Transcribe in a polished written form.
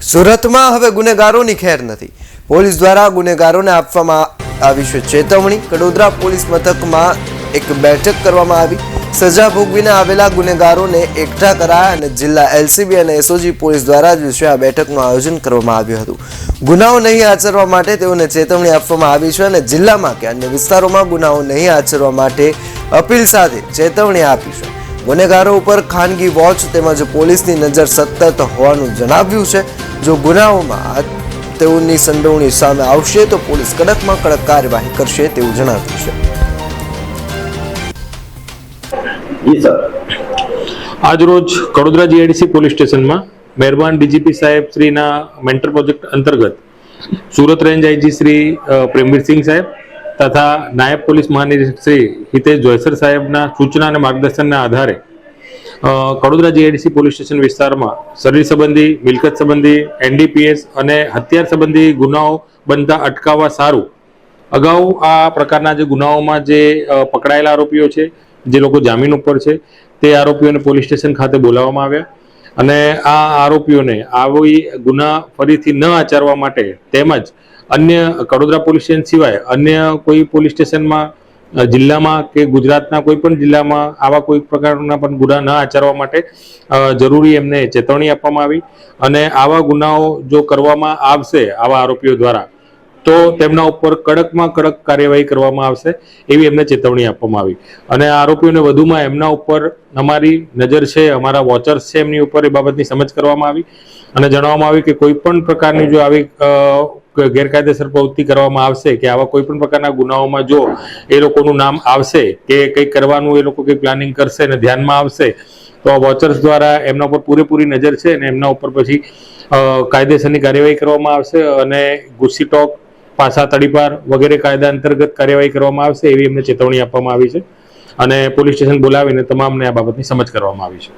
સુરતમાં હવે ગુનેગારોની ખેર નથી. પોલીસ દ્વારા ગુનેગારોને આપવામાં આવી છે ચેતવણી. કડોદરા પોલીસ મથકમાં એક બેઠક કરવામાં આવી. સજા ભોગવીને આવેલા ગુનેગારોને એકઠા કરાયા અને જિલ્લા એલસીબી અને એસઓજી પોલીસ દ્વારા જ આ બેઠકનું આયોજન કરવામાં આવ્યું હતું. ગુનાઓ નહીં આચરવા માટે તેઓને ચેતવણી આપવામાં આવી છે અને જિલ્લામાં કે અન્ય વિસ્તારોમાં ગુનાઓ નહીં આચરવા માટે અપીલ સાથે ચેતવણી આપી છે. ગુનેગારો ઉપર ખાનગી વોચ તેમજ પોલીસની નજર સતત હોવાનું જણાવ્યું છે. જો ગુનાઓમાં તેઓની સંડોવણી સામે આવશે તો પોલીસ કડકમાં કડક કાર્યવાહી કરશે તેવું જણાવ્યું છે. આજરોજ કડોદરા જીઆઈડીસી પોલીસ સ્ટેશનમાં મહેરબાન ડીજીપી સાહેબ શ્રીના મેન્ટર પ્રોજેક્ટ અંતર્ગત સુરત રેન્જ આઈજી શ્રી પ્રેમવીરસિંહ સાહેબ તથા નાયબ પોલીસ મહાનિરીક્ષક શ્રી હિતેશ જોયસર સાહેબના સૂચના અને માર્ગદર્શનના આધારે કડોદરા જીઆઈડીસી પોલીસ સ્ટેશન વિસ્તારમાં શરીર સંબંધી, મિલકત સંબંધી, એનડીપીએસ અને હથિયાર સંબંધી ગુનાઓ બનતા અટકાવવા સારું અગાઉ આ પ્રકારના જે ગુનાઓમાં જે પકડાયેલા આરોપીઓ છે, જે લોકો જામીન ઉપર છે, તે આરોપીઓને પોલીસ સ્ટેશન ખાતે બોલાવવામાં આવ્યા અને આ આરોપીઓને આવી ગુના ફરીથી ન આચરવા માટે તેમજ અન્ય કડોદરા પોલીસ સ્ટેશન સિવાય અન્ય કોઈ પોલીસ સ્ટેશનમાં જિલ્લામાં કે ગુજરાતના કોઈ પણ જિલ્લામાં આવા કોઈ પ્રકારના પણ ગુના ન આચરવા માટે જરૂરી એમને ચેતવણી આપવામાં આવી અને આવા ગુનાઓ જો કરવામાં આવશે આવા આરોપીઓ દ્વારા તો તેમના ઉપર કડકમાં કડક કાર્યવાહી કરવામાં આવશે એવી એમને ચેતવણી આપવામાં આવી અને આ આરોપીઓને વધુમાં એમના ઉપર અમારી નજર છે, અમારા વોચર્સ છે, એમની ઉપર એ બાબતની સમજ કરવામાં આવી અને જણાવવામાં આવ્યું કે કોઈ પણ પ્રકારની જો આવી ગેરકાયદેસર પ્રવૃત્તિ કરવામાં આવશે કે આવા કોઈ પણ પ્રકારના ગુનાઓમાં જો એ લોકોનું નામ આવશે કે કંઈક કરવાનું એ લોકો કંઈક પ્લાનિંગ કરશે અને ધ્યાનમાં આવશે તો આ વોચર્સ દ્વારા એમના ઉપર પૂરેપૂરી નજર છે અને એમના ઉપર પછી કાયદેસરની કાર્યવાહી કરવામાં આવશે અને ગુસ્સી ટોક, પાસા તડીપાર વગેરે કાયદા અંતર્ગત કાર્યવાહી કરવામાં આવશે એવી એમને ચેતવણી આપવામાં આવી છે અને પોલીસ સ્ટેશન બોલાવીને તમામને આ બાબતની સમજ કરવામાં આવી છે.